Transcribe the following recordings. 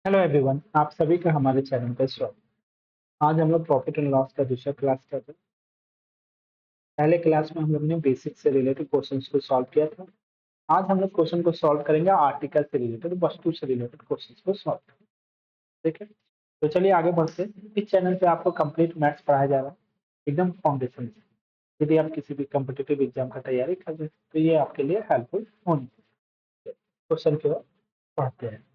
Hello everyone, आप सभी का हमारे चैनल पर स्वागत। आज हम लोग प्रॉफिट एंड लॉस का दूसरा क्लास कर रहे हैं। पहले क्लास में हम लोग ने बेसिक से रिलेटेड क्वेश्चंस को सॉल्व किया था। आज हम लोग क्वेश्चन को सॉल्व करेंगे आर्टिकल से रिलेटेड, वस्तु से रिलेटेड क्वेश्चंस को सॉल्व करेंगे। ठीक है, तो चलिए आगे बढ़ते हैं। इस चैनल पे आपको कंप्लीट मैथ्स पढ़ाया जा रहा है, एकदम फाउंडेशन से। यदि आप किसी भी कम्पिटिटिव एग्जाम का तैयारी कर रहे हैं तो ये आपके लिए हेल्पफुल होनी चाहिए। क्वेश्चन की ओर पढ़ते हैं।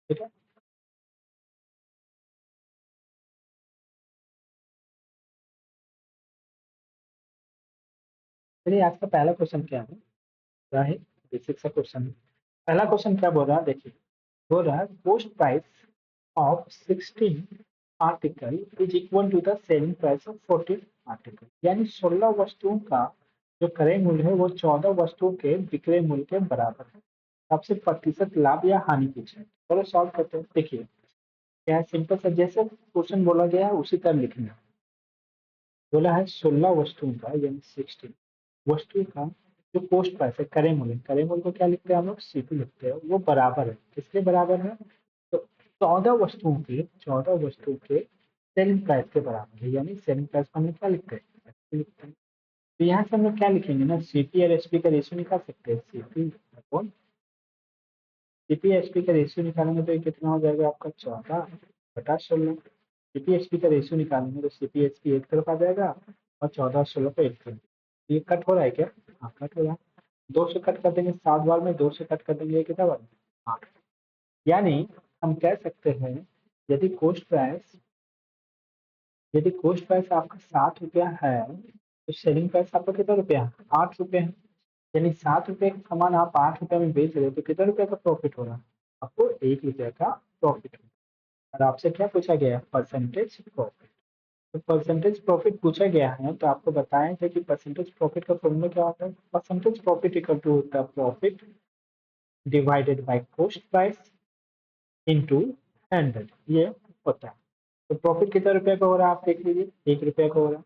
ठीक है, चलिए आज का पहला क्वेश्चन क्या है? है बेसिक सा क्वेश्चन है। पहला क्वेश्चन क्या बोल रहा है, देखिए। बोल रहा है cost price of 16 article is equal to the selling price of 14 article. यानी 16 वस्तुओं का जो क्रय मूल्य है वो 14 वस्तुओं के विक्रय मूल्य के बराबर है। सबसे प्रतिशत लाभ या हानि पूछे, चलो सॉल्व करते हैं। देखिए क्या है, सिंपल सा जैसे क्वेश्चन बोला गया है उसी तरह लिखना है। बोला है 16 वस्तुओं का यानी 16 वस्तु का जो पोस्ट प्राइस है, क्रय मूल्य को क्या लिखते हैं हम लोग? सीपी लिखते हैं। वो बराबर है, किसके बराबर है? तो 14 वस्तुओं के सेलिंग प्राइस के बराबर है। यानी सेलिंग प्राइस को हम लोग क्या लिखते हैं? SP लिखते हैं। तो यहाँ से हम लोग क्या लिखेंगे ना, सीपी और एसपी का रेशियो निकाल सकते हैं। सीपी एसपी का रेशियो निकालेंगे तो ये कितना हो जाएगा आपका? 14/16। सीपी एसपी का रेशियो निकालेंगे तो सीपी एसपी एक तरफ आ जाएगा और 14/16 को एक तरफ। ये कट हो रहा है क्या? हाँ कट हो रहा है। 2 से कट कर देंगे 7 बार में, 2 से कट कर देंगे कितना बार? 8। यानी हम कह सकते हैं यदि कोस्ट प्राइस यदि कोस्ट प्राइस आपका 7 रुपया है तो सेलिंग प्राइस आपका कितना रुपया है? 8 रुपये है। यानी 7 रुपये का सामान आप 8 रुपये में बेच रहे हो तो कितना रुपये का प्रॉफिट हो रहा है? आपको 1 रुपये का प्रॉफिट हो रहा है। और आपसे क्या पूछा गया है? Percentage profit. तो परसेंटेज प्रॉफिट पूछा गया है तो आपको बताएं थे कि परसेंटेज प्रॉफिट का फॉर्मूला क्या होता है? परसेंटेज प्रॉफिट इक्वल टू होता है profit divided by cost price into 100, ये होता है। तो प्रॉफिट कितना रुपए का हो रहा है आप देख लीजिए, 1 रुपये का हो रहा है।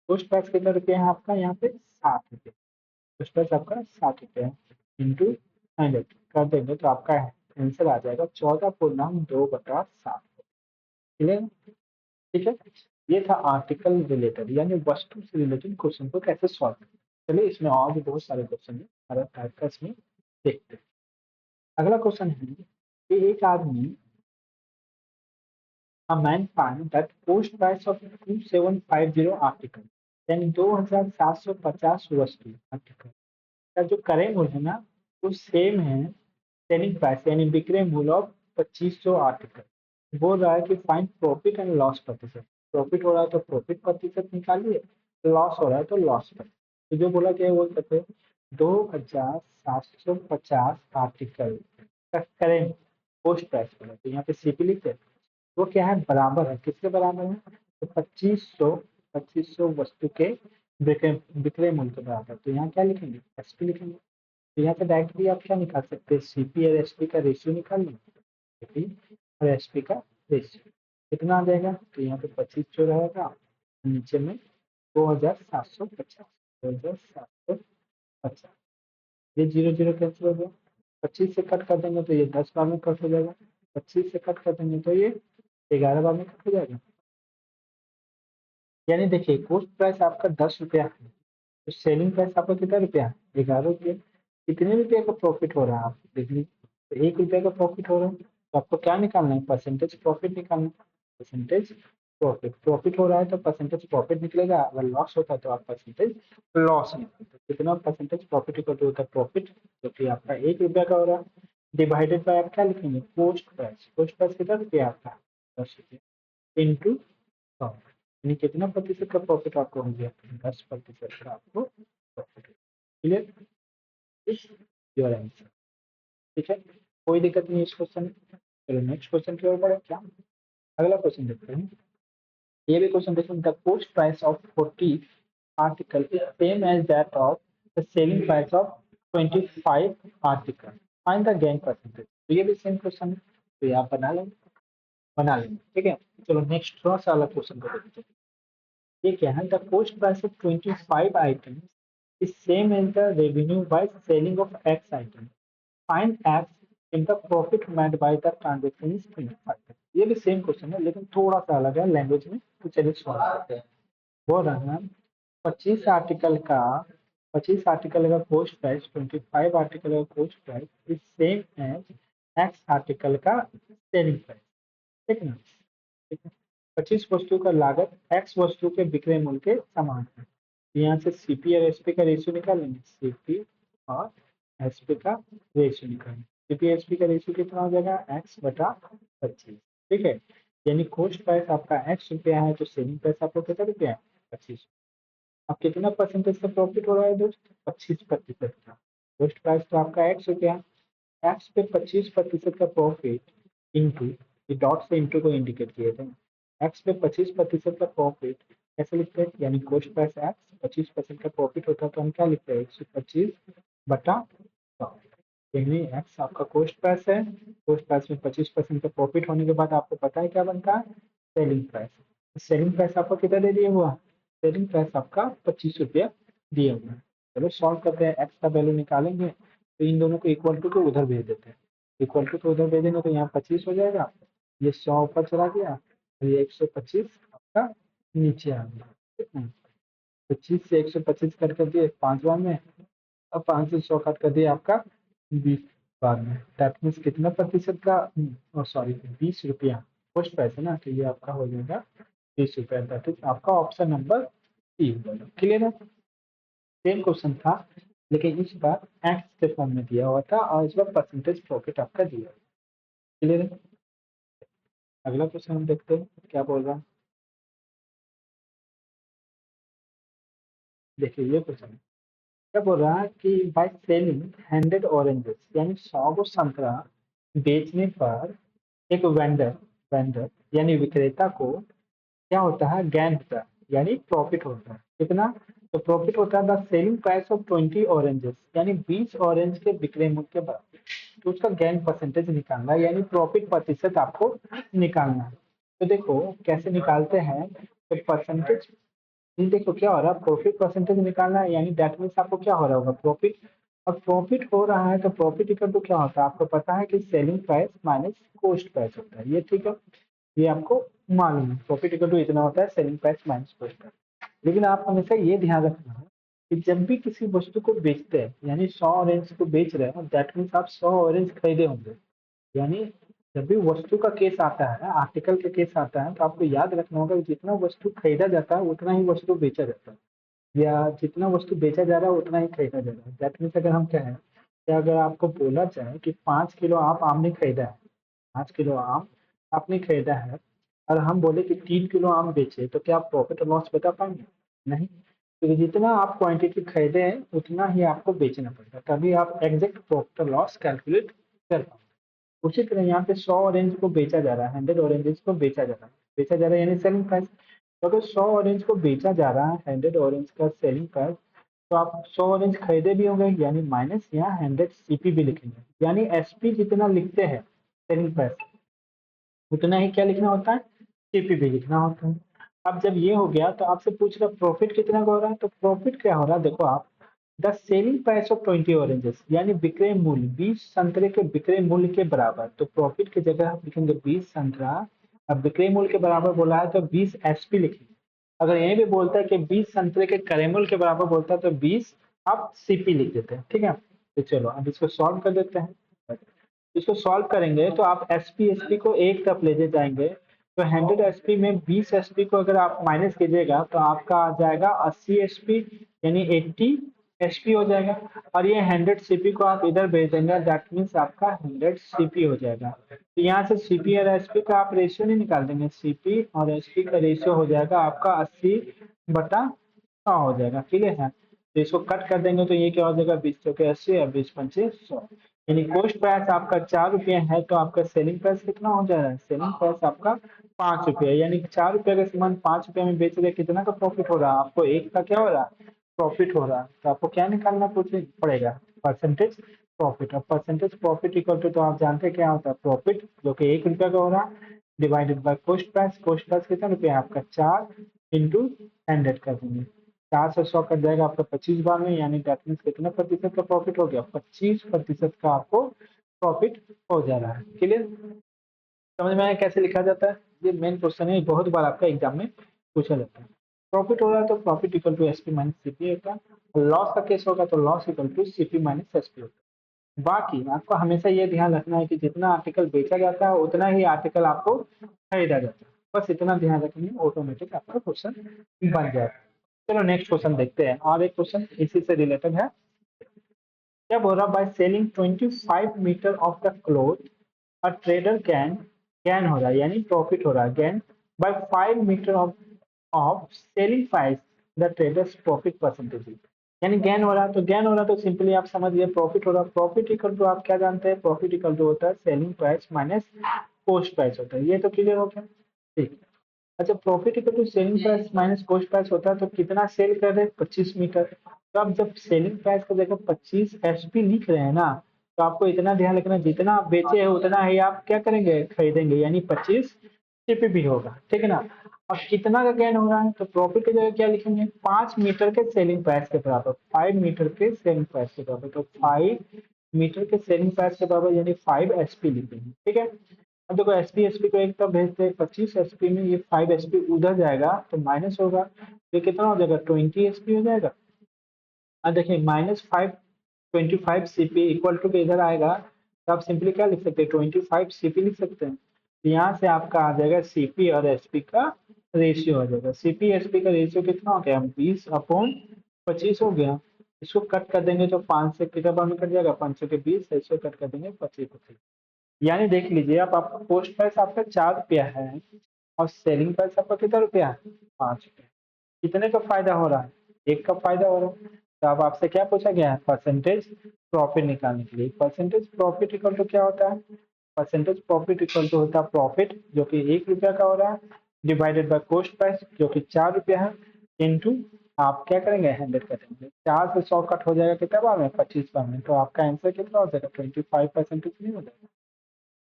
कॉस्ट प्राइस कितना रुपया है आपका यहाँ पे? 7 रुपये। कॉस्ट प्राइस आपका 7 रुपये है इंटू 100 कर देंगे तो आपका आंसर आ जाएगा 14/2/7। क्लियर? ठीक है, ये था आर्टिकल रिलेटेड यानी वस्तु से रिलेटेड क्वेश्चन को कैसे सॉल्व करें। चलिए इसमें और भी बहुत सारे क्वेश्चन है, अलग टाइप का इसमें देखते हैं। अगला क्वेश्चन है कि एक आदमी a man find that post price of 2750 article यानी 2750 वस्तु आर्टिकल का जो क्रय मूल्य है ना वो सेम है सेलिंग प्राइस यानी विक्रय मूल्य ऑफ 2500 आर्टिकल। बोल रहा है कि फाइंड प्रॉफिट एंड लॉस प्रतिशत। प्रॉफिट हो रहा है तो प्रॉफिट प्रतिशत निकालिए, लॉस हो रहा है तो लॉस प्रतिशत। तो जो बोला गया है वो कहते हैं 2750 आर्टिकल का क्रय पोस्ट प्राइस बोला, तो यहाँ पे सीपी लिखते हैं। वो क्या है? बराबर है, किसके बराबर है? तो 2500 वस्तु के विक्रय विक्रय मूल्य के बराबर। तो यहाँ क्या लिखेंगे? एसपी लिखेंगे। तो यहाँ पे डायरेक्टली आप क्या निकाल सकते हैं? सीपी और एसपी का रेशियो निकाल लेंगे। सीपी और एसपी का रेशियो कितना आ जाएगा? तो यहाँ पे 2500 रहेगा, नीचे में 2750। 2750, ये 0 0 कैंसिल हो गया। 25 से कट कर देंगे तो ये 10 बार में कट हो जाएगा। 25 से कट कर देंगे तो ये 11 बार में कट हो जाएगा। यानी देखिए कॉस्ट प्राइस आपका 10 रुपया है तो सेलिंग प्राइस आपका कितना रुपया है? 11 रुपये। कितने रुपये का प्रॉफिट हो रहा है आप देख लीजिए? तो 1 रुपये का प्रॉफिट हो रहा है तो आपको क्या निकालना है? परसेंटेज प्रॉफिट निकालना है। परसेंटेज प्रॉफिट, प्रॉफिट हो रहा है तो परसेंटेज प्रॉफिट निकलेगा, अगर लॉस होता है तो आप परसेंटेज लॉस निकलेगा। कितना परसेंटेज प्रॉफिट इक्वल टू होता है प्रॉफिट जो कि आपका 1 रुपया का हो रहा है डिवाइडेड बाय आप क्या लिखेंगे? Post price. पोस्ट प्राइस कितना रुपया आपका? 10 रुपये इंटू 100, यानी कितना प्रतिशत का प्रॉफिट आपको हो गया? 10% का आपको प्रॉफिट। क्लियर? इस योर आंसर। ठीक है, कोई दिक्कत नहीं इस क्वेश्चन में। चलो नेक्स्ट क्वेश्चन की ओर बढ़े क्या? अगला क्वेश्चन देखते हैं। ये भी क्वेश्चन देखो, the cost price of 40 article is same as that of the selling price of 25 article, find the gain percentage. तो ये भी सेम क्वेश्चन है तो ये आप बना लेंगे। ठीक है, चलो नेक्स्ट थोड़ा सा अलग क्वेश्चन को देखते हैं। ये क्या है? The cost price of 25 items is same as the revenue by selling of X item, find X in the profit made by the transaction is 25। ये भी सेम क्वेश्चन है लेकिन थोड़ा सा अलग है लैंग्वेज में, तो चलिए सॉल्व करते हैं। बोल रहा है 25 आर्टिकल का 25 आर्टिकल का कॉस्ट प्राइस 25 आर्टिकल का cost price is same as X article का सेलिंग प्राइस। ठीक है ना, ठीक है। 25 वस्तु का लागत एक्स वस्तु के विक्रय मूल्य के समान है। यहाँ से सीपी और एसपी का रेशियो निकालेंगे, सीपी और एसपी का रेशियो निकालेंगे। सीपी एसपी का रेशियो कितना हो जाएगा, एक्स बटा 25। ठीक है, यानी कॉस्ट प्राइस आपका एक्स रुपया है तो सेलिंग प्राइस आपको कितना रुपया है, 25। अब कितना परसेंटेज का प्रॉफिट हो रहा है दोस्त, 25% का। कॉस्ट प्राइस तो आपका एक्स रुपया, एक्स पे 25% का प्रॉफिट इंटू, ये डॉट से इंटू को इंडिकेट किए थे, एक्स पे 25% का प्रॉफिट कैसे लिखते हैं, यानी कॉस्ट प्राइस एक्स 25% का प्रॉफिट होता है तो हम क्या लिखते हैं 125 बटा 100। यानी एक्स आपका कॉस्ट प्राइस है, कॉस्ट प्राइस में 25% का प्रॉफिट होने के बाद आपको पता है क्या बनता है, सेलिंग प्राइस। सेलिंग प्राइस आपको कितना दे दिया हुआ, सेलिंग प्राइस आपका 25 रुपया दिए हुए हैं। चलो सॉल्व करते हैं, एक्स का वैल्यू निकालेंगे तो इन दोनों को इक्वल टू को उधर भेज देते हैं, इक्वल टू को उधर भेजेंगे तो यहाँ 25 हो जाएगा, ये 100 ऊपर चला गया और ये 125 आपका नीचे आ गया। ठीक है, 25 से 125 कट कर दिए 5 बार में, अब 5 से 100 कट कर दिए आपका 20 बार में। दैट मीन्स कितना प्रतिशत का, सॉरी 20 रुपया कॉस्ट प्राइस है ना, तो ये आपका हो जाएगा 20 रुपया। दैट इज आपका ऑप्शन नंबर सी। क्लियर है, सेम क्वेश्चन था लेकिन इस बार एक्स के फॉर्म में दिया हुआ था और इस बार परसेंटेज प्रॉफिट आपका दिया। क्लियर है, अगला क्वेश्चन हम देखते हैं क्या बोल रहा है। देखिए ये क्वेश्चन क्या बोल रहा है कि बाय सेलिंग 100 ऑरेंजेस, यानी 100 को संतरा बेचने पर एक वेंडर वेंडर यानी विक्रेता को क्या होता है, गेन होता है, यानी प्रॉफिट होता है। कितना, तो प्रॉफिट होता है the selling price of 20 oranges, यानी 20 ऑरेंज के विक्रय मूल्य के बराबर। तो उसका गेन परसेंटेज निकालना है, यानी प्रॉफिट प्रतिशत आपको निकालना है। तो देखो कैसे निकालते हैं, तो परसेंटेज, ये देखो क्या हो रहा है, प्रॉफिट परसेंटेज निकालना है, यानी दैट मीन्स आपको क्या हो रहा होगा, प्रॉफिट। और प्रॉफिट हो रहा है तो प्रॉफिट इक्वल टू क्या होता है, आपको पता है कि selling price minus cost price होता है, ये ठीक है, ये आपको मालूम है, प्रॉफिट इक्वल टू इतना होता है selling price minus cost price. लेकिन आप हमेशा ये ध्यान रखना कि जब भी किसी वस्तु को बेचते हैं, यानी 100 ऑरेंज को बेच रहे हैं, दैट मीन्स आप 100 ऑरेंज खरीदे होंगे। यानी जब भी वस्तु का केस आता है, आर्टिकल का केस आता है, तो आपको याद रखना होगा कि जितना वस्तु खरीदा जाता है उतना ही वस्तु बेचा जाता है, या जितना वस्तु बेचा जा रहा है उतना ही खरीदा जा रहा है। दैट मीन्स अगर हम कहें कि अगर आपको बोला जाए कि 5 किलो आप आम ने खरीदा है, 5 किलो आम आपने खरीदा है, और हम बोले कि 3 किलो आम बेचे, तो क्या आप प्रॉफिट और लॉस बता पाएंगे, नहीं, क्योंकि जितना आप क्वांटिटी खरीदे हैं उतना ही आपको बेचना पड़ेगा, तभी आप एग्जैक्ट प्रॉफिट और लॉस कैलकुलेट कर पाओगे। उसी तरह यहाँ पे 100 ऑरेंज को बेचा जा रहा है, 100 ऑरेंज को बेचा जा रहा है, बेचा जा रहा है यानी सेलिंग प्राइस। तो अगर 100 ऑरेंज को बेचा जा रहा है, 100 ऑरेंज का सेलिंग प्राइस, तो आप 100 ऑरेंज खरीदे भी होंगे, यानी माइनस यहाँ 100 सीपी भी लिखेंगे, यानी एसपी जितना लिखते हैं सेलिंग प्राइस उतना ही क्या लिखना होता है, सीपी भी लिखना होता है। अब जब ये हो गया तो आपसे पूछ रहा प्रॉफिट कितना का हो रहा है, तो प्रॉफिट क्या हो रहा है, देखो आप the selling price of 20 oranges, यानी विक्रय मूल्य 20 संतरे के विक्रय मूल्य के बराबर। तो प्रॉफिट की जगह आप लिखेंगे 20 संतरा, अब विक्रय मूल्य के बराबर बोला है तो 20 एसपी लिखेंगे। अगर यही भी बोलता है कि 20 संतरे के क्रय मूल्य के बराबर बोलता है तो 20 आप सीपी लिख देते हैं। ठीक है, तो चलो अब इसको सॉल्व कर देते हैं। इसको सॉल्व करेंगे तो आप एसपी एसपी को एक तरफ ले जाएंगे, तो 100 एसपी में 20 एसपी को अगर आप माइनस कीजिएगा तो आपका आ जाएगा 80 एसपी, यानी 80 एसपी हो जाएगा। और ये 100 सीपी को आप इधर भेज देंगे, दैट मीन्स आपका 100 सीपी हो जाएगा। तो यहाँ से सीपी और एसपी का आप रेशियो नहीं निकाल देंगे, सीपी और एसपी का रेशियो हो जाएगा आपका 80 बटा 100 हो जाएगा। क्लियर है, तो इसको कट कर देंगे तो ये क्या हो जाएगा, 20 चौके 80 और 20 पंचे 100, यानी कॉस्ट प्राइस आपका 4 रुपया है तो आपका सेलिंग प्राइस कितना हो जा रहा है, सेलिंग प्राइस आपका 5 रुपया, यानी 4 रुपया का सामान 5 रुपया में बेच रहे, कितना का प्रॉफिट हो रहा है आपको, एक का क्या हो रहा है, प्रॉफिट हो रहा है। तो आपको क्या निकालना पड़ेगा, परसेंटेज प्रॉफिट। और परसेंटेज प्रॉफिट इक्वल टू, तो आप जानते हैं क्या होता है, प्रॉफिट जो कि 1 रुपया का हो रहा है divided by cost price. Cost price कितना रुपया है आपका, 4 इंटू 100 कर देंगे, 4 से 100 कट जाएगा आपका 25 बार में, यानी दैट मीन्स कितना प्रतिशत का प्रॉफिट हो गया, 25% का आपको प्रॉफिट हो जा रहा है। क्लियर? समझ में आया कैसे लिखा जाता है? ये मेन क्वेश्चन है, बहुत बार आपका एग्जाम में पूछा जाता है। प्रॉफिट हो रहा है तो profit equal to SP minus CP होगा, लॉस का केस होगा तो loss equal to CP minus SP होगा। बाकी आपको हमेशा ये ध्यान रखना है कि जितना आर्टिकल बेचा जाता है उतना ही आर्टिकल आपको खरीदा जाता है, बस इतना ध्यान रखेंगे ऑटोमेटिक आपका क्वेश्चन बन जाएगा। चलो नेक्स्ट क्वेश्चन देखते हैं, और एक क्वेश्चन इसी से रिलेटेड है। क्या बोल रहा, by selling 25 metre of the cloth a trader can, gain हो रहा है यानी प्रॉफिट हो रहा है, gain by 5 metre of selling price, the traders profit percentage, यानी गैन हो रहा है। तो गैन हो रहा है तो सिंपली आप समझिए प्रॉफिट हो रहा है। प्रॉफिट इक्वल टू आप क्या जानते हैं, प्रॉफिट इक्वल टू होता है selling price minus cost price होता है। ये तो क्लियर हो गया? ठीक। अच्छा, profit equal to selling price minus cost price होता है तो कितना सेल कर रहे हैं, 25 मीटर। तो आप जब सेलिंग प्राइस को जगह 25 एसपी लिख रहे हैं ना, तो आपको इतना ध्यान रखना जितना आप बेचे हैं उतना ही आप क्या करेंगे, खरीदेंगे, यानी 25 सीपी होगा। ठीक है ना? और कितना का गेन हो रहा है, तो प्रॉफिट की जगह क्या लिखेंगे, 5 मीटर के सेलिंग प्राइस के बराबर, 5 मीटर के सेलिंग प्राइस के बराबर। तो 5 मीटर के सेलिंग प्राइस के बराबर यानी 5 एसपी लिखेंगे। ठीक है? अब देखो एसपी एसपी को एक तरफ भेजते हैं, 25 एसपी में ये 5 एसपी उधर जाएगा तो माइनस होगा, तो कितना हो जाएगा, 20 एसपी हो जाएगा। अब देखिए -5 25 सीपी इक्वल टू के इधर आएगा, तो आप सिंपली क्या लिख सकते हैं, 25 सीपी लिख सकते हैं। तो यहाँ से आपका आ जाएगा सीपी और एसपी का रेशियो आ जाएगा। सीपी एसपी का रेशियो कितना हो गया, 20/25 हो गया। इसको कट कर देंगे तो 5 से कितना बार में कट जाएगा, 5 से 20, इसको कट कर देंगे 25/25। यानी देख लीजिए आप, आपका पोस्ट प्राइस आपका 4 रुपया है और सेलिंग प्राइस आपका कितना रुपया है, 5 रुपया। कितने का फायदा हो रहा है, एक का फायदा हो रहा है। तो अब आपसे क्या पूछा गया है, परसेंटेज प्रॉफिट निकालने के लिए। परसेंटेज प्रॉफिट इक्वल टू क्या होता है, परसेंटेज प्रॉफिट इक्वल टू होता है प्रॉफिट जो कि 1 रुपया का हो रहा है, डिवाइडेड बाय कॉस्ट प्राइस जो कि 4 रुपया है, इनटू आप क्या करेंगे, 100 करेंगे। 4 से 100 कट हो जाएगा कितना बार में, 25 बार में। तो आपका आंसर कितना हो जाएगा, 25% नहीं हो जाएगा।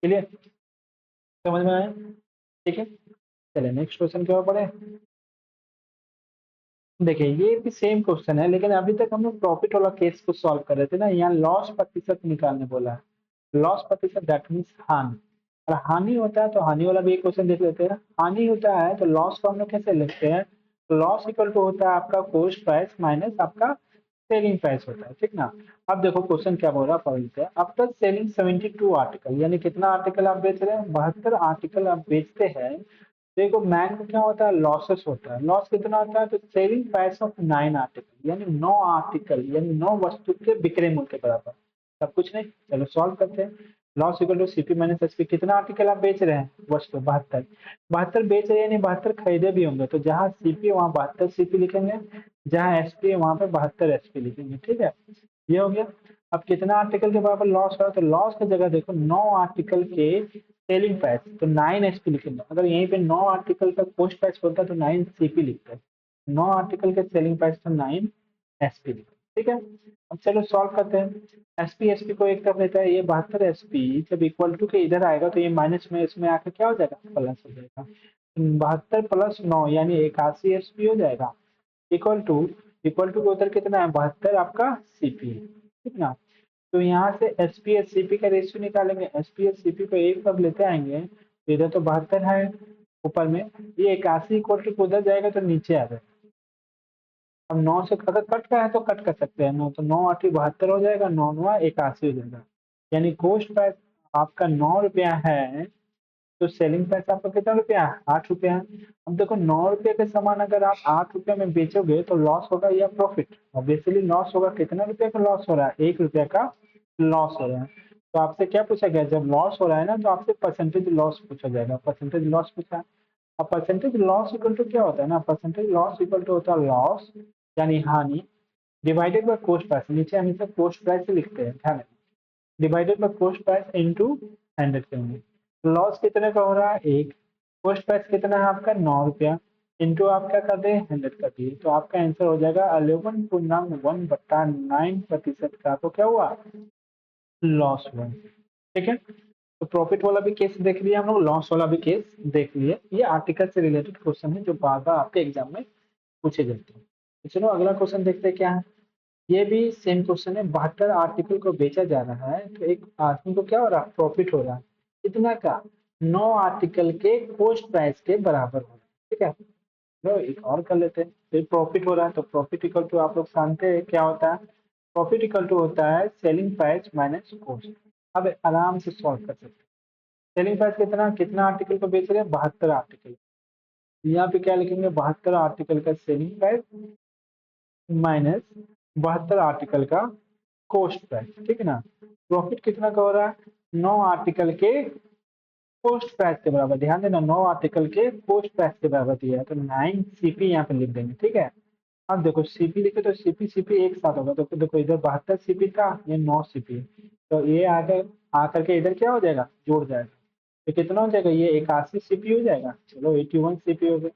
क्लियर? समझ में आया? ठीक है, चलिए नेक्स्ट क्वेश्चन की ओर बढ़े। देखिए ये भी सेम क्वेश्चन है, लेकिन अभी तक हम लोग प्रॉफिट वाला केस को सॉल्व कर रहे थे ना, यहाँ लॉस प्रतिशत निकालने बोला है। लॉस प्रतिशत दैट मीन्स हानि। और हानि होता है तो हानि वाला भी एक क्वेश्चन देख लेते हैं। हानि होता है तो लॉस को हम लोग कैसे लिखते हैं, लॉस इक्वल टू होता है आपका कॉस्ट प्राइस माइनस आपका सेलिंग प्राइस होता है। ठीक ना? अब देखो क्वेश्चन क्या बोल रहा है, पढ़ लेते हैं। आफ्टर सेलिंग 72 आर्टिकल, यानी कितना आर्टिकल आप बेच रहे हैं, 72 आर्टिकल आप बेचते हैं। देखो मैन में क्या होता है, लॉसेस होता है। लॉस कितना होता है, तो सेलिंग प्राइस ऑफ 9 आर्टिकल, यानी 9 आर्टिकल यानी 9 वस्तु के विक्रय मूल्य के बराबर। सब कुछ नहीं, चलो सॉल्व करते हैं। Loss equal to CP minus SP, कितना आर्टिकल आप बेच रहे हैं, वस्तु 72। 72 बेच रहे हैं यानी 72 खरीदे भी होंगे, तो जहाँ सीपी वहाँ 72 सीपी लिखेंगे, जहाँ एसपी है वहाँ पे 72 एसपी लिखेंगे। ठीक है, ये हो गया। अब कितना आर्टिकल के बराबर लॉस हो रहा है, तो लॉस की जगह देखो 9 आर्टिकल के सेलिंग प्राइस, तो 9 एसपी लिखेंगे। अगर यहीं पे 9 आर्टिकल का कॉस्ट प्राइस होता तो 9 सीपी लिखते हैं। 9 आर्टिकल के सेलिंग प्राइस तो 9 एसपी लिखते। ठीक है, अब चलो सॉल्व करते हैं। एसपी एसपी को एक तरफ लेता है, ये 72 एसपी जब इक्वल टू के इधर आएगा तो ये माइनस में इसमें आकर क्या हो जाएगा, प्लस हो जाएगा। 72 + 9 यानी 81 एसपी हो जाएगा। इक्वल टू, इक्वल टू के उधर कितना है, 72 आपका सीपी है। ठीक ना? तो यहाँ से S P S C P का रेशियो निकालेंगे। S P S C P को एक तरफ लेते आएंगे, तो इधर तो 72 है ऊपर में, ये 81 इक्वल टू उधर जाएगा तो नीचे आ जाएगा। अब 9 से अगर कट का है तो कट कर सकते हैं, 9 तो 9 8 72 हो जाएगा, 9 9 81 हो जाएगा। यानी कॉस्ट प्राइस आपका 9 रुपया है, तो सेलिंग प्राइस आपका कितना रुपया है, 8 रुपया है। अब देखो 9 रुपये के सामान अगर आप 8 रुपये में बेचोगे तो लॉस होगा या प्रॉफिट, ऑब्वियसली लॉस होगा। कितना रुपये का लॉस हो रहा है, 1 रुपया का लॉस हो रहा है। तो आपसे क्या पूछा गया, जब लॉस हो रहा है ना तो आपसे परसेंटेज लॉस पूछा जाएगा, परसेंटेज लॉस पूछा। अब परसेंटेज लॉस इक्वल टू क्या होता है ना, परसेंटेज लॉस इक्वल टू होता है लॉस यानी हानि डिवाइडेड बाय कॉस्ट प्राइस। नीचे हमेशा कॉस्ट प्राइस ही लिखते हैं, ध्यान रखना। Divided by cost price into 100 करेंगे। लॉस कितने का हो रहा है, एक। कॉस्ट प्राइस कितना है आपका, 9 रुपया। इनटू आप क्या कर दिए, 100 कर दिए, तो आपका आंसर हो जाएगा 11.1/9% का तो क्या हुआ, लॉस हुआ। ठीक है, तो प्रॉफिट वाला भी केस देख लिया हम लोग, लॉस वाला भी केस देख लिए। ये आर्टिकल से रिलेटेड क्वेश्चन है जो बार बार आपके एग्जाम में पूछे जाते हैं। तो चलो अगला क्वेश्चन देखते हैं क्या है। ये भी सेम क्वेश्चन है, 72 आर्टिकल को बेचा जा रहा है तो एक आदमी को क्या हो रहा है, प्रॉफिट हो रहा है कितना का, 9 आर्टिकल के कॉस्ट प्राइस के बराबर हो रहा है। ठीक है, लो एक और कर लेते हैं। तो प्रॉफिट हो रहा है तो प्रॉफिट इक्वल टू आप लोग जानते हैं क्या होता है, प्रॉफिट इक्वल टू होता है सेलिंग प्राइस माइनस कॉस्ट। अब आराम से सॉल्व कर सकते हैं। सेलिंग प्राइस कितना, कितना आर्टिकल को बेच रहे हैं, 72 आर्टिकल। यहाँ पे क्या लिखेंगे, 72 आर्टिकल का सेलिंग प्राइस माइनस 72 आर्टिकल का कॉस्ट प्राइस। ठीक है ना, प्रॉफिट कितना का हो रहा है, 9 आर्टिकल के कॉस्ट प्राइस के बराबर। ध्यान देना, 9 आर्टिकल के कॉस्ट प्राइस के बराबर दिया है तो 9 सीपी यहाँ पे लिख देंगे। ठीक है, अब देखो सीपी लिखे तो सीपी सीपी एक साथ होगा, तो फिर देखो इधर 72 सीपी था, ये 9 सीपी, तो ये आकर आकर के इधर क्या हो जाएगा, जोड़ जाएगा। तो कितना हो जाएगा, ये 81 सीपी हो जाएगा। चलो 81 सीपी हो गया।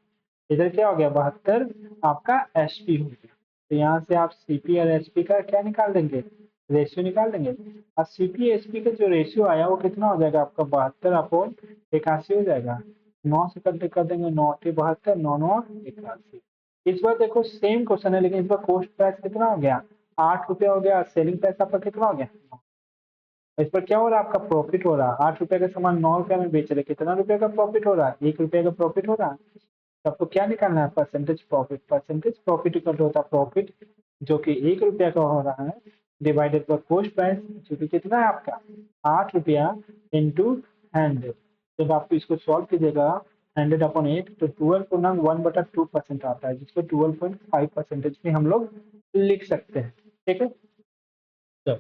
इधर क्या हो गया, 72 आपका एचपी हो गया। तो यहाँ से आप सीपी और एचपी का क्या निकाल देंगे, रेशियो निकाल देंगे। और सीपी एचपी का जो रेशियो आया वो कितना हो जाएगा आपका, 72 अपॉन 81 हो जाएगा। 9 से कर देंगे, 9 के 72, 9 9 81। इस बार देखो सेम क्वेश्चन है, लेकिन इस बार कॉस्ट प्राइस कितना हो गया, 8 रुपया हो गया। सेलिंग प्राइस आपका कितना हो गया, इस पर क्या हो रहा है, आपका प्रॉफिट हो रहा है। 8 रुपए का सामान 9 रुपए में बेच रहे, कितना रुपए का प्रॉफिट हो रहा है, 1 रुपए का प्रॉफिट हो रहा है। तो आपको क्या निकालना है, percentage profit. Percentage profit equal होता है प्रॉफिट जो कि 1 रुपया का हो रहा है डिवाइडेड बाय कॉस्ट प्राइस जो कि कितना है आपका, 8 रुपया इंटू 100। जब आप इसको सॉल्व कीजिएगा 100/8 तो 12.1/2% आता है, जिसको 12.5% भी हम लोग लिख सकते हैं। ठीक है, चलो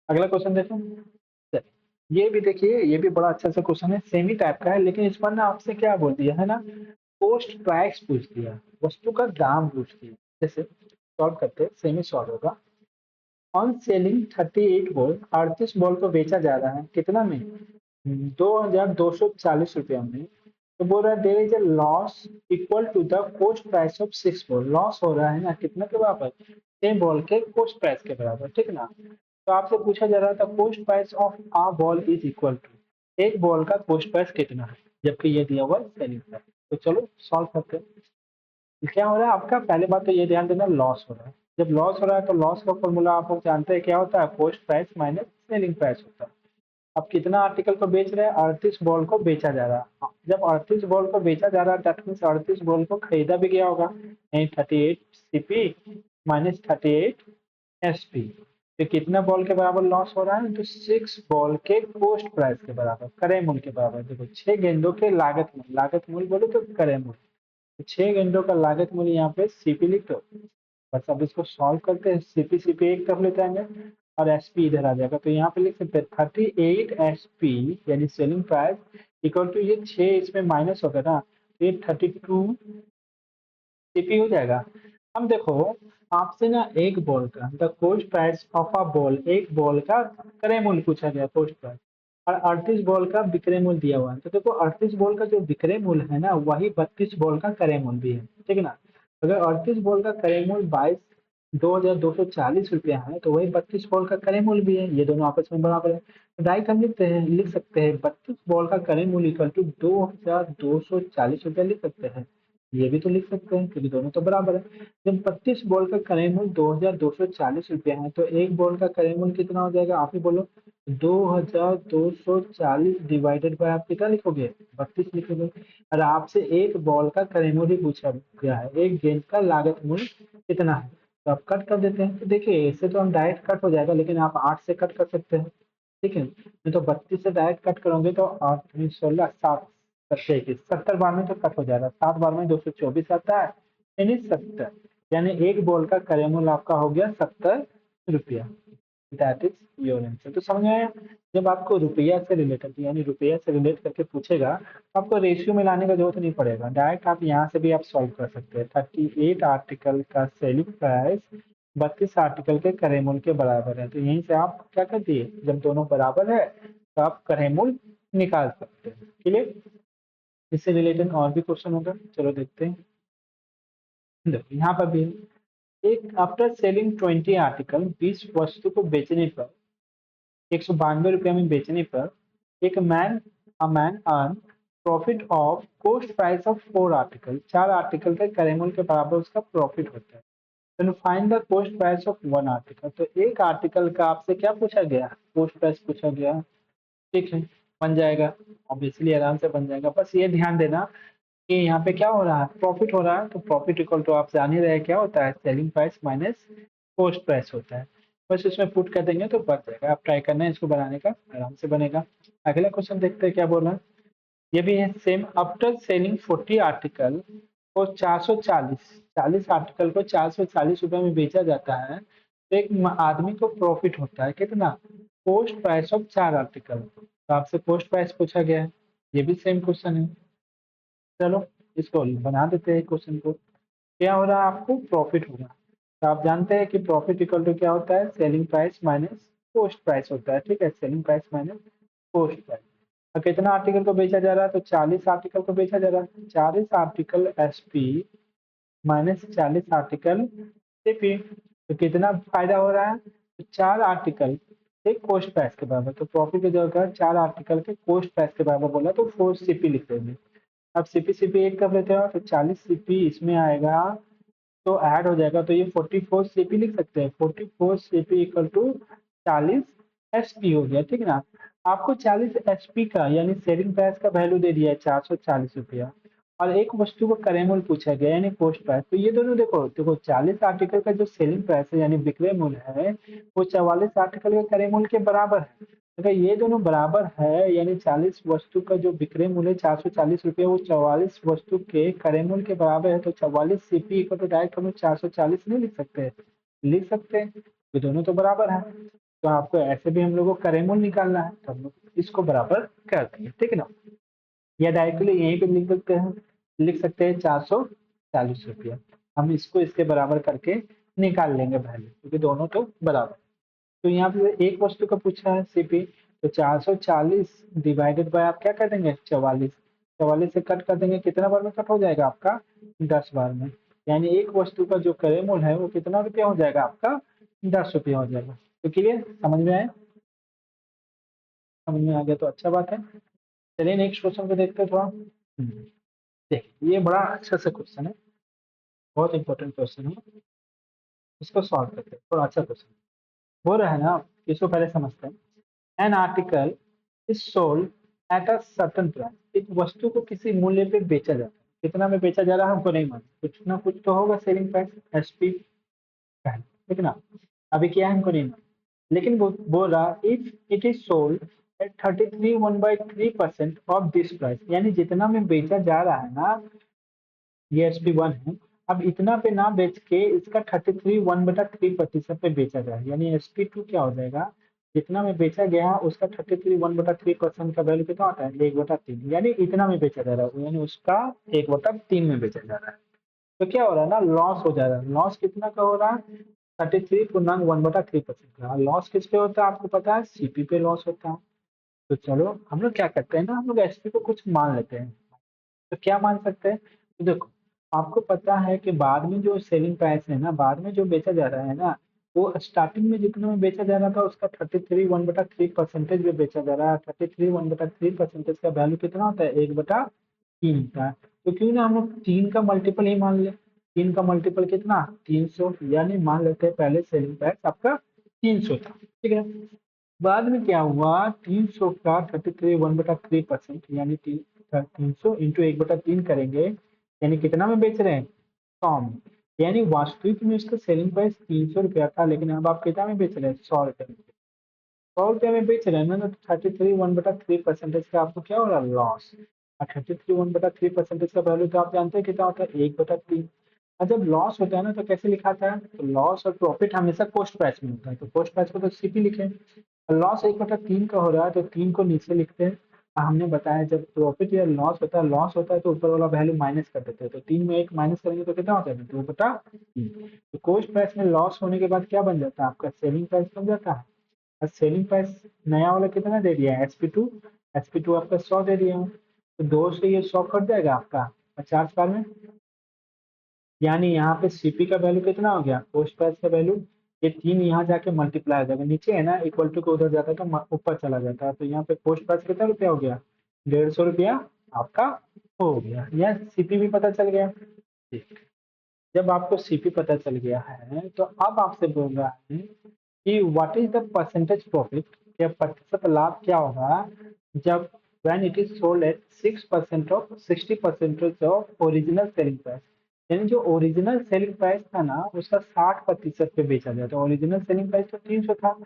अगला क्वेश्चन देखें। चलिए ये भी देखिए, ये भी बड़ा अच्छा सा क्वेश्चन है, सेमी टाइप का है, लेकिन इस पर ना आपसे क्या बोल दिया है ना, पोस्ट प्राइस पूछ दिया, वस्तु का दाम पूछ दिया। जैसे सॉल्व करते हैं, सेमी सॉल्व होगा। ऑन सेलिंग 38 बॉल, 38 बॉल को बेचा जा रहा है कितना में, 2240 रुपया में। तो बोल रहा है there is a loss equal to the cost price of 6 ball. Loss हो रहा है ना कितना के बराबर, 6 बॉल के कॉस्ट प्राइस के बराबर। ठीक है ना, तो आपसे पूछा जा रहा था cost price of a ball is equal to, एक बॉल का कॉस्ट प्राइस कितना है, जबकि ये दिया हुआ सेलिंग प्राइस। तो चलो सॉल्व करते हैं। क्या हो रहा है आपका, पहले बात तो ये ध्यान देना, लॉस हो रहा है। जब लॉस हो रहा है तो लॉस का फॉर्मूला आप लोग जानते हैं क्या होता है, cost price minus selling price होता है। अब कितना आर्टिकल को बेच रहे हैं, 38 बॉल को बेचा जा रहा है। जब 38 बॉल को बेचा जा रहा है दैट मीन्स 38 बॉल को खरीदा भी गया होगा, यानी 38 सीपी माइनस 38 एसपी। तो कितना बॉल के बराबर लॉस हो रहा है, तो 6 बॉल के कॉस्ट प्राइस के बराबर, क्रय मूल्य के बराबर। देखो 6 गेंदों के लागत मूल्य बोले तो क्रय मूल्य, 6 गेंदों का लागत मूल्य यहाँ पे सीपी लिख दो। बस अब इसको सॉल्व करते हैं, सीपी सीपी एक तरफ ले जाएंगे और एसपी इधर आ जाएगा। तो यहाँ पे लिख सकते हैं 38 एसपी यानी सेलिंग प्राइस इक्वल टू, ये 6 इसमें माइनस होगा ना, तो ये 32 सीपी हो जाएगा। अब देखो आपसे ना एक बॉल का the cost price of a ball, एक बॉल का क्रय मूल्य पूछा गया कॉस्ट प्राइस, और 38 बॉल का विक्रय मूल्य दिया हुआ है। तो देखो 38 बॉल का जो विक्रय मूल्य है ना वही 32 बॉल का क्रय मूल्य भी है। ठीक है ना, अगर 38 बॉल का क्रय मूल्य 22,240 रुपया है तो वही 32 बॉल का क्रय मूल्य भी है, ये दोनों आपस में बराबर है। तो डायरेक्ट हम लिख सकते हैं 32 बॉल का क्रय मूल्य इक्वल टू 2,240 रुपया लिख सकते हैं। ये भी तो लिख सकते हैं क्योंकि दोनों तो बराबर है। जब 32 बॉल का क्रय मूल्य 2,240 रुपया है तो एक बॉल का क्रय मूल्य कितना हो जाएगा, आप ही बोलो। 2,240 डिवाइडेड बाय आप कितना लिखोगे, 32 लिखोगे। और आपसे एक बॉल का क्रय मूल्य ही पूछा गया है, एक गेंद का लागत मूल्य कितना है। तो आप कट कर देते हैं, तो देखिए इससे तो हम डायरेक्ट कट हो जाएगा, लेकिन आप 8 से कट कर सकते हैं। ठीक है, नहीं तो 32 से डायरेक्ट कट करोगे तो 8 16 7 21 70 बार में तो कट हो जाएगा, 7 बार में 224 आता है, यानी 70। यानी एक बॉल का क्रय मूल्य आपका हो गया 70 रुपया। That is your answer. तो समझ में आया, जब आपको रुपया से रिलेटेड यानी रुपया से रिलेट करके पूछेगा तो आपको रेशियो में लाने का जरूरत नहीं पड़ेगा, डायरेक्ट आप यहाँ से भी आप सॉल्व कर सकते हैं। 38 आर्टिकल का सेलिंग प्राइस 32 आर्टिकल के क्रय मूल्य के बराबर है, तो यहीं से आप क्या कर दिए, जब दोनों बराबर है तो आप क्रय मूल्य निकाल सकते हैं। क्लियर, इससे रिलेटेड और भी क्वेश्चन होगा, चलो देखते हैं। देखो यहाँ पर भी एक आफ्टर सेलिंग 20 आर्टिकल, 20 वस्तु को बेचने पर 192 रुपया में बेचने पर एक man earn profit of cost price of 4 article, 4 article के क्रय मूल्य के बराबर उसका प्रॉफिट होता है। Then find the cost price of one article. तो एक आर्टिकल का आपसे क्या पूछा गया, कॉस्ट प्राइस पूछा गया। ठीक है, बन जाएगा, ऑब्वियसली आराम से बन जाएगा। बस ये ध्यान देना कि यहाँ पे क्या हो रहा है, प्रॉफिट हो रहा है। तो प्रॉफिट इक्वल टू आप जान ही रहे क्या होता है, selling price minus cost price होता है। बस इसमें पुट कर देंगे तो बन जाएगा। आप ट्राई करना है इसको बनाने का, आराम से बनेगा। अगला क्वेश्चन देखते हैं क्या बोल रहा है। ये भी है सेम। आफ्टर सेलिंग 40 आर्टिकल को 440 आर्टिकल को 440 रुपए में बेचा जाता है, तो एक आदमी को प्रॉफिट होता है कितना, पोस्ट प्राइस ऑफ 4 आर्टिकल। तो आपसे पोस्ट प्राइस पूछा गया है, ये भी सेम क्वेश्चन है। चलो इसको बना देते हैं क्वेश्चन को। क्या हो रहा है, आपको प्रॉफिट हो रहा है। तो आप जानते हैं कि प्रॉफिट इक्वल टू क्या होता है, selling price minus post price होता है। ठीक है, selling price minus post price. और कितना आर्टिकल को बेचा जा रहा है, तो 40 आर्टिकल को बेचा जा रहा है। 40 article SP minus 40 article CP. तो कितना फायदा हो रहा है, तो 4 आर्टिकल के कोस्ट प्राइस के बराबर। तो प्रॉफिट की जगह 4 आर्टिकल के कोस्ट प्राइस के बराबर बोला तो 4 सीपी लिख देंगे। अब सीपी सीपी एक कर लेते हो, तो 40 सीपी इसमें आएगा तो ऐड हो जाएगा, तो ये 44 सीपी लिख सकते हैं। 44 सीपी इक्वल टू 40 एसपी हो गया। ठीक है ना। आपको 40 एसपी का यानी सेलिंग प्राइस का वैल्यू दे दिया है 440 रुपया, और एक वस्तु को क्रय मूल्य पूछा गया यानी कॉस्ट प्राइस। तो ये दोनों देखो देखो 40 आर्टिकल का जो सेलिंग प्राइस है यानी विक्रय मूल्य है, वो 44 आर्टिकल के क्रय मूल्य के बराबर है। अगर ये दोनों बराबर है यानी 40 वस्तु का जो विक्रय मूल्य है 440 रुपये, वो 44 वस्तु के क्रय मूल्य के बराबर है। तो 44 सीपी इक्वल टू डायरेक्ट हम लोग 440 नहीं लिख सकते, लिख सकते हैं, ये दोनों तो बराबर है। तो आपको ऐसे भी हम लोग को क्रय मूल्य निकालना है, तो हम लोग इसको बराबर कर देंगे। ठीक है ना। या डायरेक्टली यहीं पे लिख सकते हैं, लिख सकते हैं 440 रुपया। हम इसको इसके बराबर करके निकाल लेंगे वैल्यू, क्योंकि दोनों तो बराबर। तो यहाँ पे एक वस्तु का पूछा है सीपी, तो 440 डिवाइडेड बाय आप क्या कर देंगे 44। 44 से कट कर देंगे, कितना बार में कट हो जाएगा आपका, 10 बार में। यानी एक वस्तु का जो क्रय मूल्य है वो कितना रुपया हो जाएगा आपका, 10 रुपया हो जाएगा। तो क्लियर, समझ में आया, समझ में आ गया तो अच्छा बात है। चलिए नेक्स्ट क्वेश्चन को देखते हैं थोड़ा। देखिए ये बड़ा अच्छा सा क्वेश्चन है, बहुत इंपॉर्टेंट क्वेश्चन है। इसको सॉल्व करते हैं, थोड़ा अच्छा क्वेश्चन हो रहा है ना। इसको पहले समझते हैं। An article is sold at a certain price. एक वस्तु को किसी मूल्य पे बेचा जाता है, कितना में बेचा जा रहा है हमको नहीं मालूम, कुछ ना कुछ तो होगा सेलिंग प्राइस एसपी, ठीक है ना। अभी क्या है हमको नहीं मालूम, लेकिन वो बोल रहा if it is sold at 33 1/3% of this price, यानी जितना में बेचा जा रहा है ना, ये SP1 है। अब इतना पे ना बेच के इसका 33 1/3% पे बेचा जाए, यानी SP2 क्या हो जाएगा, जितना में बेचा गया उसका 33 1/3% का वैल्यू कितना होता है, 1/3, यानी इतना में बेचा जा रहा है, यानी उसका 1/3 में बेचा जा रहा है। तो क्या हो रहा है ना, लॉस हो जा रहा है। लॉस कितना का हो रहा है, 33 1/3% का। लॉस किस पे होता है आपको पता है, सीपी पे लॉस होता है। तो चलो हम लोग क्या करते हैं ना, हम लोग एसपी को कुछ मान लेते हैं। तो क्या मान सकते हैं, तो देखो आपको पता है कि बाद में जो सेलिंग प्राइस है ना, बाद में जो बेचा जा रहा है ना, वो स्टार्टिंग में जितना में बेचा जा रहा था उसका 33 1/3% में बेचा जा रहा है। 33 1/3% का वैल्यू कितना होता है, 1/3 का। तो क्यों ना हम लोग 3 का मल्टीपल ही मान ले। 3 का मल्टीपल कितना, 300, यानी मान लेते हैं पहले सेलिंग प्राइस आपका 300 था। ठीक है, बाद में क्या हुआ, 300 का 33 1/3% यानी 300 इंटू 1/3 करेंगे, यानी कितना में बेच रहे हैं, 100 में। यानी वास्तविक में इसका सेलिंग प्राइस 300 रुपया था, लेकिन अब आप कितना में बेच रहे हैं, 100 रुपये में। 100 रुपये में बेच रहे हैं ना, तो 33 1/3% का आपको क्या हो रहा है, लॉस। और 33 1/3% का वैल्यू तो आप जानते हैं कितना होता है, 1/3। और जब लॉस होता है ना तो कैसे लिखाता है, तो लॉस और प्रॉफिट हमेशा कॉस्ट प्राइस में होता है, तो कॉस्ट प्राइस को तो सीपी लिखें। लॉस 1/3 का हो रहा है तो 3 को नीचे लिखते हैं। हमने बताया जब प्रॉफिट या लॉस होता है तो ऊपर वाला वैल्यू माइनस कर देते हैं, तो 3 में 1 माइनस करेंगे तो कितना होता है, 2/3। तो कॉस्ट प्राइस में लॉस होने के बाद क्या बन जाता है, आपका सेलिंग प्राइस बन जाता है। और सेलिंग प्राइस नया वाला कितना दे दिया है, एसपी टू आपका 100 दे दिया है। तो 2 से ये 100 कट जाएगा आपका 50 बार में, यानी यहाँ पे सीपी का वैल्यू कितना हो गया, कॉस्ट प्राइस का वैल्यू, ये 3 यहाँ जाके मल्टीप्लाई हो जाएगा, नीचे है ना इक्वल टू को उधर जाता है तो ऊपर चला जाता है। तो यहाँ पे कॉस्ट प्राइस कितना रुपया हो गया, 150 रुपया आपका हो गया। यह सीपी भी पता चल गया। ठीक। जब आपको सीपी पता चल गया है तो अब आपसे बोल रहा है कि what is the percentage profit, या प्रतिशत लाभ क्या होगा जब when it is sold at 6% of 60% of original selling price. यानी जो ओरिजिनल सेलिंग प्राइस था ना उसका 60% पे बेचा जाए। तो ओरिजिनल सेलिंग प्राइस तो 300 था,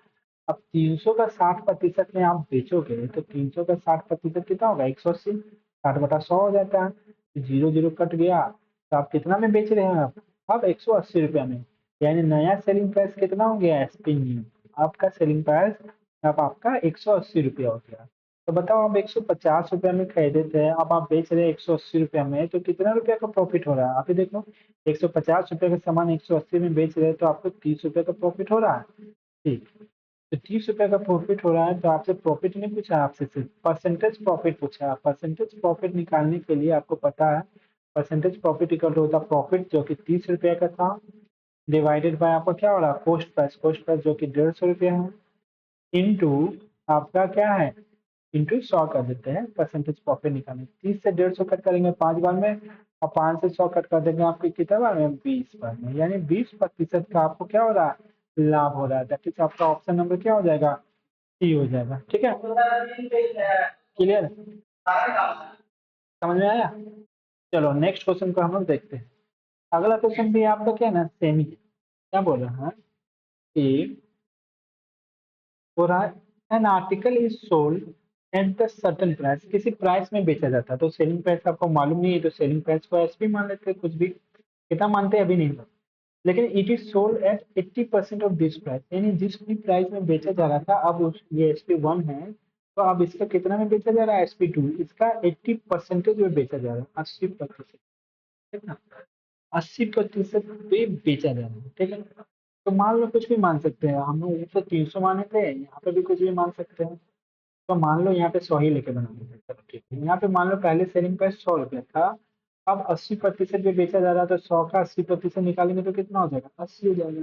अब 300 का 60% में आप बेचोगे तो 300 का 60% कितना होगा, 180। 60/100 हो जाता है, जीरो जीरो कट गया। तो आप कितना में बेच रहे हैं आप, अब 180 रुपया में। यानी नया सेलिंग प्राइस कितना हो गया, एसपी न्यू। आपका सेलिंग प्राइस अब आपका 180 रुपया हो गया। तो बताओ, आप 150 रुपया में खरीदे थे, अब आप बेच रहे हैं 180 रुपया में, तो कितना रुपया का प्रॉफिट हो रहा है आप ही देखो। 150 रुपये का सामान 180 में बेच रहे हैं तो आपको 30 रुपये का प्रॉफिट हो रहा है। ठीक, तो 30 रुपये का प्रॉफिट हो रहा है तो आपसे प्रॉफिट नहीं पूछा, आपसे सिर्फ परसेंटेज प्रॉफिट पूछा। परसेंटेज प्रॉफिट निकालने के लिए आपको पता है परसेंटेज प्रॉफिट इक्वल टू होता है प्रॉफिट जो कि 30 रुपये का था, डिवाइडेड बाय आपका क्या हो रहा है, कॉस्ट प्राइस। कॉस्ट प्राइस जो कि 150 रुपया है, इनटू आपका क्या है, इनटू 100 कर देते हैं परसेंटेज प्रॉफिट निकालने। 30 से 150 कट करेंगे 5 बार में, और 5 से 100 कट कर देंगे आपके कितने बार में, 20 बार में। यानी 20% का आपको क्या हो रहा है, लाभ हो रहा है। दैट इज आपका ऑप्शन नंबर क्या हो जाएगा, सी हो जाएगा। ठीक है, क्लियर, समझ में आया। चलो नेक्स्ट क्वेश्चन को हम लोग देखते हैं। अगला क्वेश्चन भी आपका क्या है ना, सेम ही है। क्या बोल रहा है कि हो रहा है, an article is sold at the certain price. किसी प्राइस में बेचा जाता है, तो सेलिंग प्राइस आपको मालूम नहीं है तो सेलिंग प्राइस को एसपी मान लेते हैं, कुछ भी कितना मानते हैं अभी नहीं। लेकिन it is sold at 80% of this price, यानी जिस भी प्राइस में बेचा जा रहा था अब ये SP1 है, तो अब इसका कितना में बेचा जा रहा है, SP2। इसका 80% में बेचा जा रहा है, 80%। ठीक ना, 80% पे बेचा जा रहा है। ठीक है, तो मान लो कुछ भी मान सकते हैं हम लोग, तो 300 माने थे, यहाँ पे भी कुछ भी मान सकते हैं। तो मान लो यहाँ पे 100 ही लेके बना देते हैं। चलो ठीक है, यहाँ पे मान लो पहले सेलिंग प्राइस 100 रुपया था, अब 80% पे बेचा जा रहा है, तो 100 का 80% निकालेंगे तो कितना हो जाएगा, 80 हो जाएगा।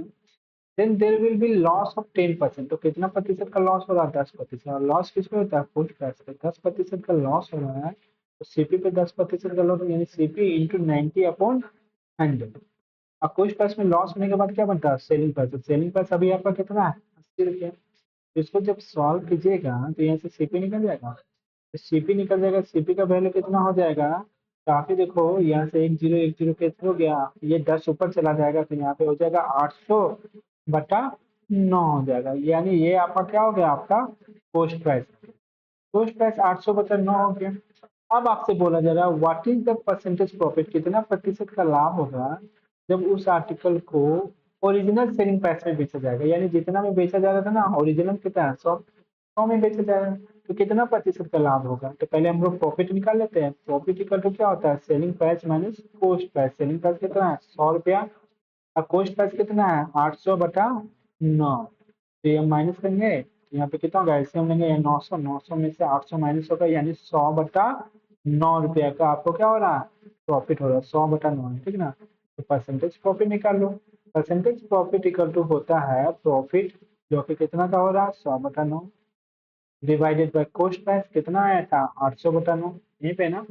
Then there will be loss of 10%। तो कितना प्रतिशत का लॉस हो रहा है, 10%। और लॉस किसमें होता है, कॉस्ट प्राइस पे 10% का लॉस हो रहा है, तो सीपी पे 10% का लॉस, यानी सीपी इंटू 90/100। अब कॉस्ट प्राइस में लॉस होने के बाद क्या बनता है, सेलिंग प्राइस। सेलिंग प्राइस अभी आपका कितना है, 80 रुपया। इसको जब सॉल्व कीजिएगा तो यहाँ से सीपी निकल जाएगा, तो सीपी निकल जाएगा। सीपी का वैल्यू कितना हो जाएगा, काफी देखो यहाँ से 1 0 1 0 कैसे हो गया, ये 10 ऊपर चला जाएगा तो यहाँ पे हो जाएगा 800/9 हो जाएगा। यानी ये आपका क्या हो गया, आपका कॉस्ट प्राइस। कॉस्ट प्राइस 800/9 हो गया। अब आपसे बोला जा रहा है what is the percentage profit, कितना प्रतिशत का लाभ होगा जब उस आर्टिकल को ओरिजिनल सेलिंग प्राइस में बेचा जाएगा। यानी जितना में बेचा जा रहा था ना, ओरिजिनल कितना है, 100 में बेचा जा रहा है, तो कितना प्रतिशत का लाभ होगा। तो पहले हम लोग प्रॉफिट निकाल लेते हैं। प्रॉफिट इक्वल टू क्या होता है, selling price minus cost price. Selling price कितना है, 100 रुपया, और कॉस्ट प्राइस कितना है, 800/9। तो ये माइनस करेंगे तो यहाँ पे कितना होगा, ऐसे हम लेंगे 900, 900 में से 800 माइनस होगा, यानी 100/9 रुपया का आपको क्या हो रहा है, प्रॉफिट हो रहा है। 100/9 है, ठीक ना। तो परसेंटेज प्रॉफिट निकाल लो। परसेंटेज प्रॉफिट इक्वल टू होता है प्रॉफिट जो कि कितना का हो रहा है, 100/9, डिवाइडेड बाय कॉस्ट प्राइस। कितना आया था, 800/9। यहीं पे ना,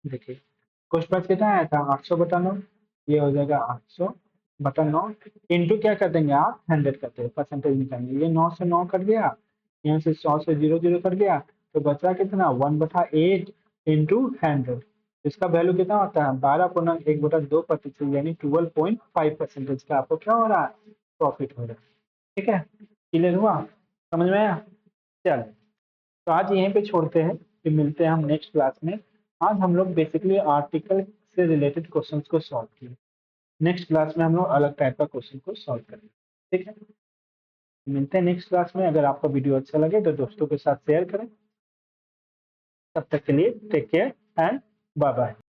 देखिए कॉस्ट प्राइस कितना आया था, 800/9। ये हो जाएगा 800/9, इंटू क्या कर देंगे आप, 100 करते हैं, परसेंटेज निकालेंगे। ये 9 से 9 कट गया, यहाँ से 100 से 0 0 कट गया, तो बचा कितना, 1/8 इंटू 100। इसका वैल्यू कितना होता है, 12.1/2%, यानी 12.5% का आपको क्या हो रहा है, प्रॉफिट हो रहा है। ठीक है, क्लियर हुआ, समझ में आया। चल, तो आज यहीं पे छोड़ते हैं, फिर मिलते हैं हम नेक्स्ट क्लास में। आज हम लोग बेसिकली आर्टिकल से रिलेटेड क्वेश्चंस को सॉल्व किए। नेक्स्ट क्लास में हम लोग अलग टाइप का क्वेश्चन को सॉल्व करेंगे। ठीक है, मिलते हैं नेक्स्ट क्लास में। अगर आपका वीडियो अच्छा लगे तो दोस्तों के साथ शेयर करें। तब तक के लिए take care and bye bye.